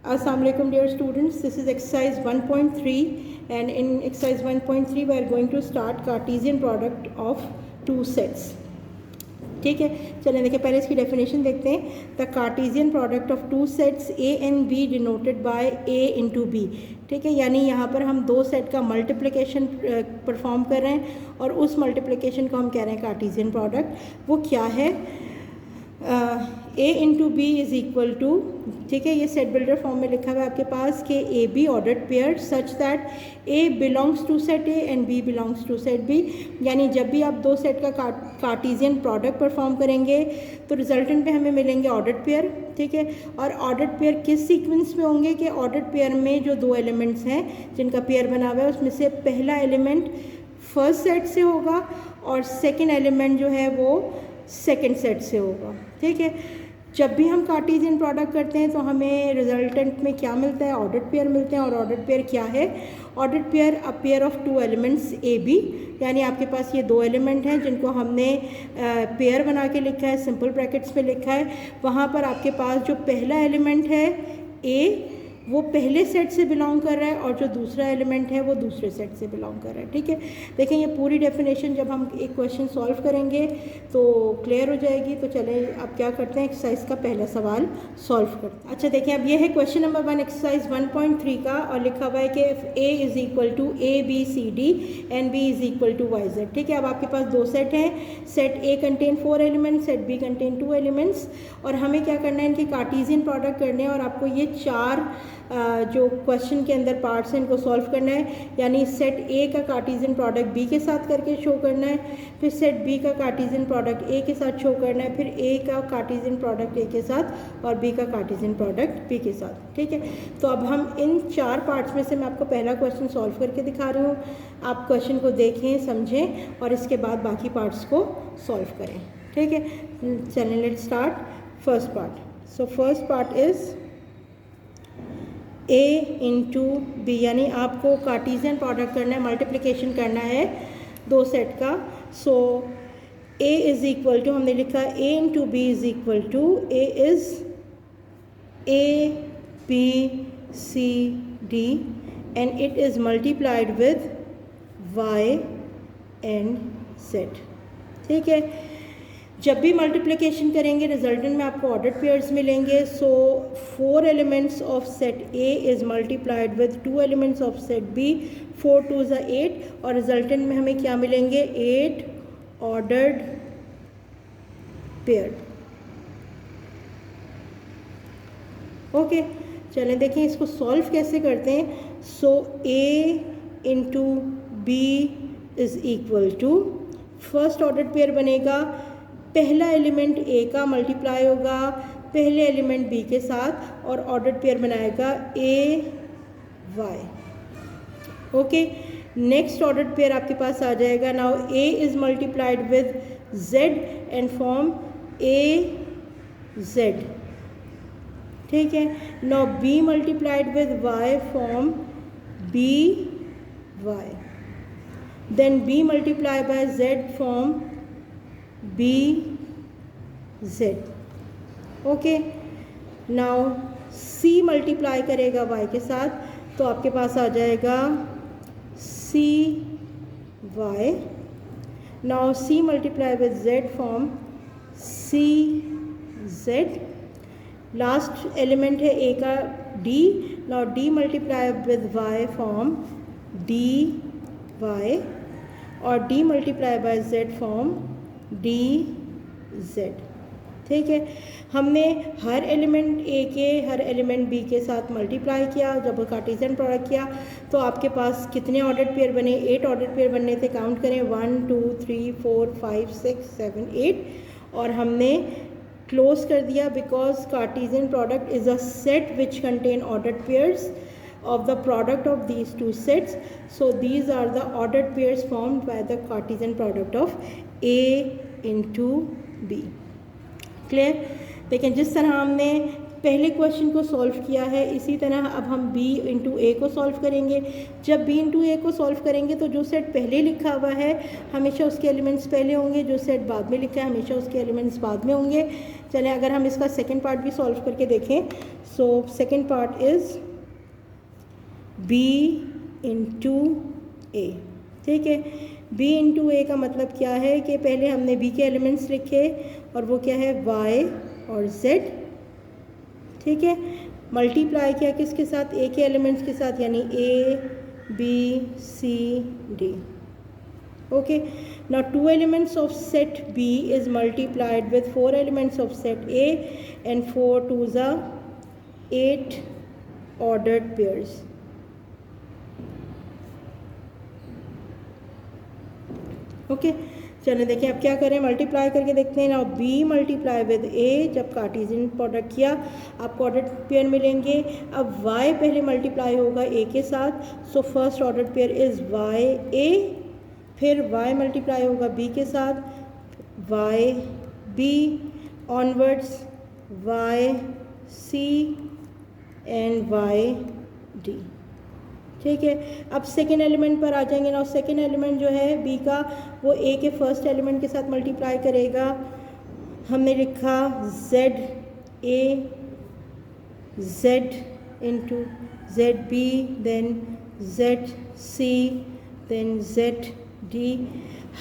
Assalamualaikum dear students, this is exercise 1.3 and in exercise 1.3 we are going to start Cartesian product of two sets. ठीक है, चलें देखिए पहले इसकी definition देखते हैं. The cartesian product of two sets A and B denoted by A into B. ठीक है, यानी यहाँ पर हम दो सेट का मल्टीप्लिकेशन परफॉर्म कर रहे हैं और उस मल्टीप्लिकेशन को हम कह रहे हैं कार्टेशियन प्रोडक्ट. वो क्या है? A into B is equal to, ठीक है, ये सेट बिल्डर फॉर्म में लिखा हुआ है आपके पास कि A B ordered pair such that A belongs to set A and B belongs to set B. यानी जब भी आप दो सेट का कार्टेशियन प्रोडक्ट परफॉर्म करेंगे तो रिजल्टेंट में हमें मिलेंगे ऑर्डर्ड पेयर. ठीक है, और ऑर्डर्ड पेयर किस सीक्वेंस में होंगे कि ऑर्डर्ड पेयर में जो दो एलिमेंट्स हैं जिनका पेयर बना हुआ है उसमें से पहला एलिमेंट फर्स्ट सेट से होगा और सेकेंड एलिमेंट जो है वो सेकेंड सेट से होगा. ठीक है, जब भी हम कार्टेशियन प्रोडक्ट करते हैं तो हमें रिजल्टेंट में क्या मिलता है? ऑर्डर्ड पेयर मिलते हैं. और ऑर्डर्ड पेयर क्या है? Ordered pair a pair of two elements A B. यानी आपके पास ये दो एलिमेंट हैं जिनको हमने पेयर बना के लिखा है, सिंपल ब्रैकेट्स में लिखा है. वहाँ पर आपके पास जो पहला एलिमेंट है ए वो पहले सेट से बिलोंग कर रहा है और जो दूसरा एलिमेंट है वो दूसरे सेट से बिलोंग कर रहा है. ठीक है, देखें ये पूरी डेफिनेशन जब हम एक क्वेश्चन सॉल्व करेंगे तो क्लियर हो जाएगी. तो चलें अब क्या करते हैं, एक्सरसाइज का पहला सवाल सॉल्व करते हैं. अच्छा देखिए, अब ये है क्वेश्चन नंबर 1 एक्सरसाइज 1.3 का और लिखा हुआ है कि A is equal to A B C D and B is equal to Y Z. ठीक है, अब आपके पास दो सेट हैं. Set A contain 4 elements, set B contain 2 elements. और हमें क्या करना है, इनके कार्टेशियन प्रोडक्ट करने हैं और आपको ये चार जो क्वेश्चन के अंदर पार्ट्स हैं इनको सॉल्व करना है. यानी सेट ए का कार्टेशियन प्रोडक्ट बी के साथ करके शो करना है, फिर सेट बी का कार्टेशियन प्रोडक्ट ए के साथ शो करना है, फिर ए का कार्टेशियन प्रोडक्ट ए के साथ और बी का कार्टेशियन प्रोडक्ट बी के साथ. ठीक है, तो अब हम इन चार पार्ट्स में से मैं आपको पहला क्वेश्चन सॉल्व करके दिखा रही हूँ. आप क्वेश्चन को देखें, समझें और इसके बाद बाकी पार्ट्स को सॉल्व करें. ठीक है, चलें let's start first part. So first part is A into B. यानी आपको कार्टेशियन प्रोडक्ट करना है, मल्टीप्लिकेशन करना है दो सेट का. So A is equal to, हमने लिखा A into B is equal to, A is A B C D and it is multiplied with Y and Z. ठीक है, जब भी मल्टीप्लिकेशन करेंगे रिजल्टेंट में आपको ऑर्डर्ड पेयर्स मिलेंगे. So 4 elements of set A is multiplied with 2 elements of set B. 4 2 ज़ा 8 और रिजल्टेंट में हमें क्या मिलेंगे? 8 ऑर्डर्ड पेयर. ओके, चलें देखें इसको सॉल्व कैसे करते हैं. So A into B is equal to, first ordered pair बनेगा, पहला एलिमेंट ए का मल्टीप्लाई होगा पहले एलिमेंट बी के साथ और ऑर्डर्ड पेयर बनाएगा A Y. Okay, next ordered pair आपके पास आ जाएगा. Now A is multiplied with Z and form A Z. ठीक है, now B multiplied with Y form B Y. Then B multiply by Z form B Z. Okay, now C multiply करेगा Y के साथ तो आपके पास आ जाएगा C Y. Now C multiply with Z form C Z. Last element है A का D. Now D multiply with Y form D Y और D multiply by Z form D Z. ठीक है, हमने हर एलिमेंट ए के हर एलिमेंट बी के साथ multiply किया. जब कार्टेशियन प्रोडक्ट किया तो आपके पास कितने ऑर्डर्ड पेयर बने? 8 ऑर्डर्ड पेयर बनने थे. काउंट करें 1 2 3 4 5 6 7 8 और हमने क्लोज कर दिया because Cartesian product is a set which contain ordered pairs of the product of these two sets. So these are the ordered pairs formed by the Cartesian product of A into B. Clear? लेकिन जिस तरह हमने पहले question को solve किया है, इसी तरह अब हम b इंटू ए को सॉल्व करेंगे। जब b इंटू ए को सॉल्व करेंगे तो जो सेट पहले लिखा हुआ है हमेशा उसके एलिमेंट्स पहले होंगे, जो सेट बाद में लिखा है हमेशा उसके एलिमेंट्स बाद में होंगे। चलें अगर हम इसका सेकंड पार्ट भी सॉल्व करके देखें, so second part is b into A. ठीक है, b इंटू ए का मतलब क्या है कि पहले हमने b के एलिमेंट्स लिखे और वो क्या है y और z। ठीक है, मल्टीप्लाई किया किसके साथ, a के एलिमेंट्स के साथ, यानी a b c d। Okay, now 2 elements of set b is multiplied with 4 elements of set a and 4 2s are 8 ordered pairs। Okay, चलिए देखिए अब क्या करें, मल्टीप्लाई करके देखते हैं ना। b मल्टीप्लाई विद a, जब कार्टेशियन प्रोडक्ट किया आपको ऑर्डर पेयर मिलेंगे। अब y पहले मल्टीप्लाई होगा a के साथ, so first order pair is y a, फिर y मल्टीप्लाई होगा b के साथ, y b onwards y c and y d। ठीक है, अब सेकेंड एलिमेंट पर आ जाएंगे ना। सेकेंड एलिमेंट जो है b का वो a के फर्स्ट एलिमेंट के साथ मल्टीप्लाई करेगा। हमने लिखा z a z into z b then z c then z d।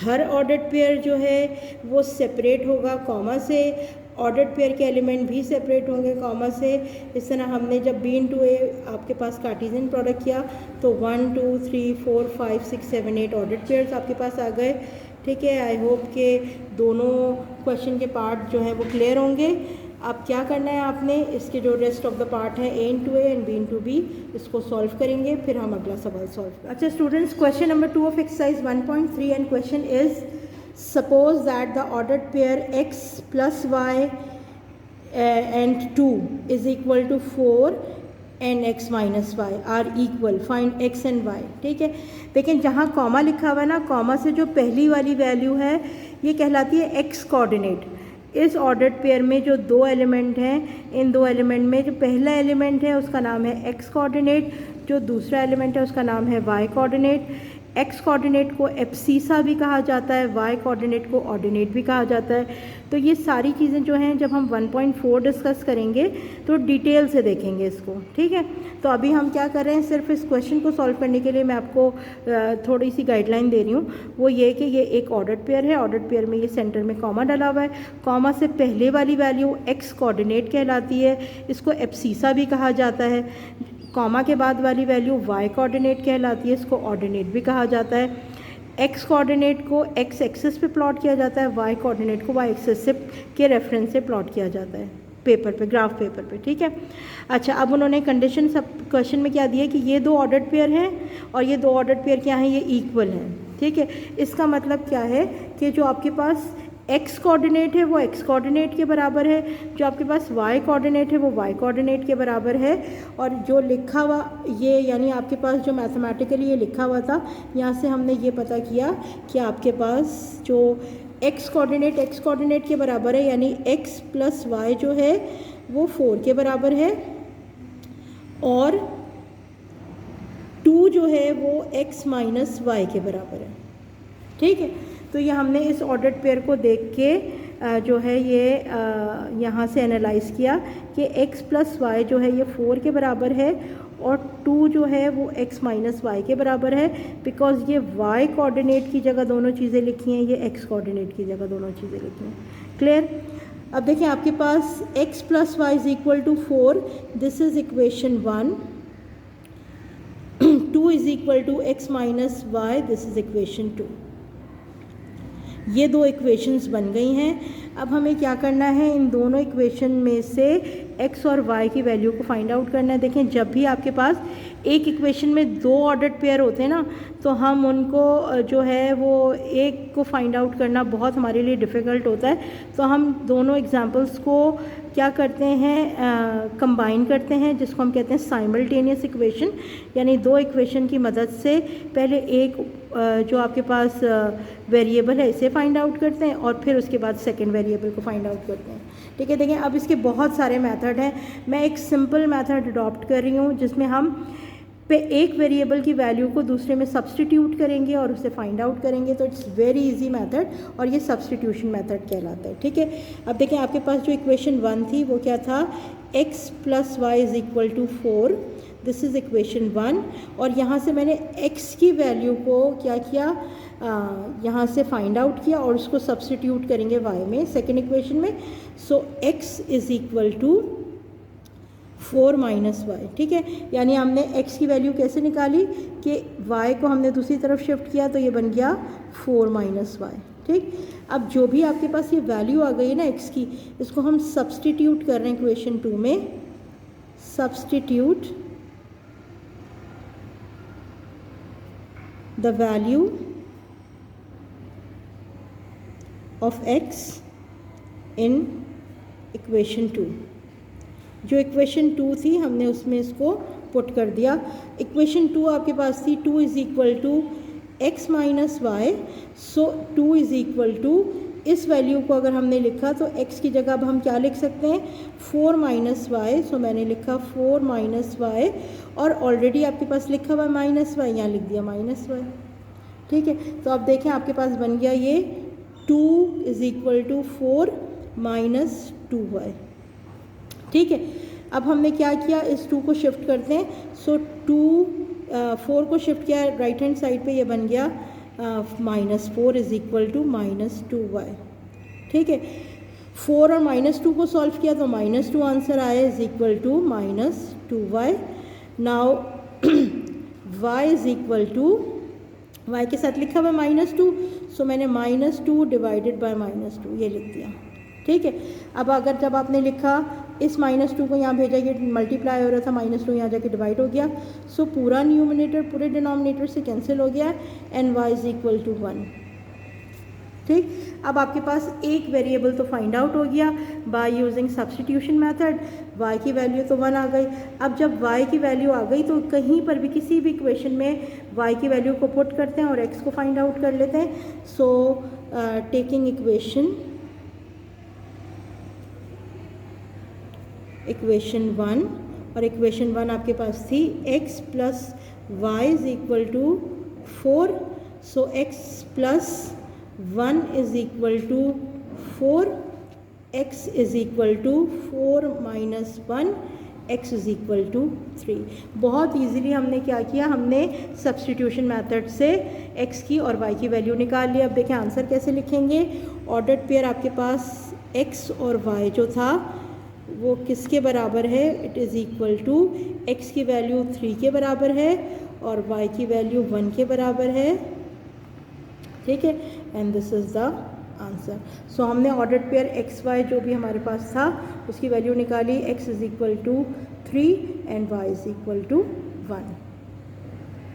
हर ऑर्डर्ड पेयर जो है वो सेपरेट होगा कॉमा से, ऑर्डर्ड पेयर के एलिमेंट भी सेपरेट होंगे कॉमा से। इस तरह हमने जब b इंटू ए आपके पास कार्टेशियन प्रोडक्ट किया तो 1 2 3 4 5 6 7 8 ऑर्डर्ड पेयर्स आपके पास आ गए। ठीक है, आई होप के दोनों क्वेश्चन के पार्ट जो हैं वो क्लियर होंगे। अब क्या करना है आपने, इसके जो रेस्ट ऑफ द पार्ट है a into A and b into B, इसको सॉल्व करेंगे, फिर हम अगला सवाल सॉल्व करेंगे। अच्छा students, question number 2 of exercise 1.3 and question is suppose that the ordered pair x plus y and 2 is equal to 4 and x minus y are equal, find x and y। ठीक है, लेकिन जहाँ comma लिखा हुआ है ना, comma से जो पहली वाली वैल्यू है ये कहलाती है x कोऑर्डिनेट। इस ऑर्डर्ड पेयर में जो दो एलिमेंट हैं, इन दो एलिमेंट में जो पहला एलिमेंट है उसका नाम है x कोऑर्डिनेट, जो दूसरा एलिमेंट है उसका नाम है y कोऑर्डिनेट। x कोऑर्डिनेट को एब्सीसा भी कहा जाता है, y कोऑर्डिनेट को ऑर्डिनेट भी कहा जाता है। तो ये सारी चीज़ें जो हैं जब हम 1.4 डिस्कस करेंगे तो डिटेल से देखेंगे इसको। ठीक है, तो अभी हम क्या कर रहे हैं, सिर्फ इस क्वेश्चन को सॉल्व करने के लिए मैं आपको थोड़ी सी गाइडलाइन दे रही हूँ। वो ये कि ये एक ऑर्डर्ड पेयर है, ऑर्डर्ड पेयर में ये सेंटर में कॉमा डला हुआ है, कॉमा से पहले वाली वैल्यू x कोऑर्डिनेट कहलाती है, इसको एब्सीसा भी कहा जाता है। कॉमा के बाद वाली वैल्यू y कोऑर्डिनेट कहलाती है, इसको ऑर्डिनेट भी कहा जाता है। x कोऑर्डिनेट को x एक्सिस पे प्लॉट किया जाता है, y कोऑर्डिनेट को y एक्सिस से के रेफरेंस से प्लॉट किया जाता है पेपर पे, ग्राफ पेपर पे। ठीक है, अच्छा अब उन्होंने कंडीशन सब क्वेश्चन में क्या दिया कि ये दो ऑर्डर्ड पेयर हैं और ये दो ऑर्डर्ड पेयर क्या हैं, ये इक्वल हैं। ठीक है, इसका मतलब क्या है कि जो आपके पास x कोऑर्डिनेट है वो x कोऑर्डिनेट के बराबर है, जो आपके पास y कोऑर्डिनेट है वो y कोऑर्डिनेट के बराबर है। और जो लिखा हुआ ये, यानी आपके पास जो मैथमेटिकली ये लिखा हुआ था, यहाँ से हमने ये पता किया कि आपके पास जो x कोऑर्डिनेट के बराबर है, यानी x प्लस y जो है वो 4 के बराबर है, और 2 जो है वो x माइनस y के बराबर है। ठीक है, तो ये हमने इस ऑर्डर्ड पेयर को देख के जो है ये यहाँ से एनालाइज़ किया कि x प्लस वाई जो है ये 4 के बराबर है और 2 जो है वो x माइनस वाई के बराबर है, बिकॉज ये y कोऑर्डिनेट की जगह दोनों चीज़ें लिखी हैं, ये x कोऑर्डिनेट की जगह दोनों चीज़ें लिखी हैं। क्लियर? अब देखिए आपके पास x plus Y is equal to 4, this is equation 1। 2 is equal to x minus Y, this is equation 2। ये दो इक्वेशंस बन गई हैं। अब हमें क्या करना है, इन दोनों इक्वेशन में से x और y की वैल्यू को फाइंड आउट करना है। देखें, जब भी आपके पास एक इक्वेशन में दो ऑर्डर्ड पेयर होते हैं ना, तो हम उनको जो है वो एक को फाइंड आउट करना बहुत हमारे लिए डिफ़िकल्ट होता है। तो हम दोनों एग्जांपल्स को क्या करते हैं, कंबाइन करते हैं, जिसको हम कहते हैं साइमल्टेनियस इक्वेशन, यानी दो इक्वेशन की मदद से पहले एक जो आपके पास वेरिएबल है इसे फाइंड आउट करते हैं और फिर उसके बाद सेकेंड वेरिएबल वेरिएबल को फाइंड आउट करते हैं। ठीक है, देखें अब इसके बहुत सारे मेथड हैं, मैं एक सिंपल मेथड अडॉप्ट कर रही हूँ जिसमें हम पे एक वेरिएबल की वैल्यू को दूसरे में सब्सटीट्यूट करेंगे और उसे फाइंड आउट करेंगे। तो इट्स वेरी इजी मेथड और ये सब्सटीट्यूशन मेथड कहलाता है। ठीक है, अब देखें आपके पास जो इक्वेशन 1 थी वो क्या था, x plus Y is equal to 4, this is equation 1। और यहाँ से मैंने x की वैल्यू को क्या किया, यहाँ से फाइंड आउट किया और उसको सब्सटीट्यूट करेंगे y में सेकेंड इक्वेशन में। So x is equal to 4 minus Y. ठीक है, यानी हमने x की वैल्यू कैसे निकाली कि y को हमने दूसरी तरफ शिफ्ट किया तो ये बन गया 4 माइनस वाई। ठीक, अब जो भी आपके पास ये वैल्यू आ गई ना x की, इसको हम सब्सटीट्यूट कर रहे हैं इक्वेशन 2 में। Substitute the value of x in equation 2। जो इक्वेशन 2 थी हमने उसमें इसको पुट कर दिया। इक्वेशन 2 आपके पास थी 2 is equal to X minus Y. So 2 is equal to, इस वैल्यू को अगर हमने लिखा तो x की जगह अब हम क्या लिख सकते हैं, 4 माइनस वाई। सो मैंने लिखा 4 माइनस वाई और ऑलरेडी आपके पास लिखा हुआ माइनस वाई, यहाँ लिख दिया माइनस वाई। ठीक है, तो अब देखें आपके पास बन गया ये 2 is equal to 4 minus 2y। ठीक है, अब हमने क्या किया, इस 2 को शिफ्ट करते हैं। सो 4 को शिफ्ट किया राइट हैंड साइड पे, ये बन गया -4 इज़ इक्वल टू -2y। ठीक है, 4 और -2 को सॉल्व किया तो -2 आंसर आया is equal to -2y। Now y is equal to, y के साथ लिखा हुआ -2, सो मैंने -2 डिवाइडेड बाय -2 ये लिख दिया। ठीक है, अब अगर जब आपने लिखा इस -2 को यहाँ भेजा, ये मल्टीप्लाई हो रहा था, -2 यहाँ जाके डिवाइड हो गया। सो पूरा न्यूमिनेटर पूरे डिनोमिनेटर से कैंसिल हो गया and y is equal to 1। ठीक, अब आपके पास एक वेरिएबल तो फाइंड आउट हो गया by using substitution method. y की वैल्यू तो 1 आ गई। अब जब y की वैल्यू आ गई तो कहीं पर भी किसी भी इक्वेशन में y की वैल्यू को पुट करते हैं और x को फाइंड आउट कर लेते हैं। सो टेकिंग इक्वेशन 1, और इक्वेशन 1 आपके पास थी x plus Y is equal to 4। So x plus 1 is equal to 4, x is equal to 4 minus 1, x is equal to 3। बहुत इजीली हमने क्या किया, हमने सब्सटीट्यूशन मेथड से x की और y की वैल्यू निकाल लिया। अब देखें आंसर कैसे लिखेंगे। ऑर्डर्ड पेयर आपके पास x और y जो था वो किसके बराबर है, it is equal to x की वैल्यू 3 के बराबर है और y की वैल्यू 1 के बराबर है। ठीक है, and this is the answer. So हमने ऑर्डर्ड पेयर एक्स वाई जो भी हमारे पास था उसकी वैल्यू निकाली, x is equal to 3 and y is equal to 1।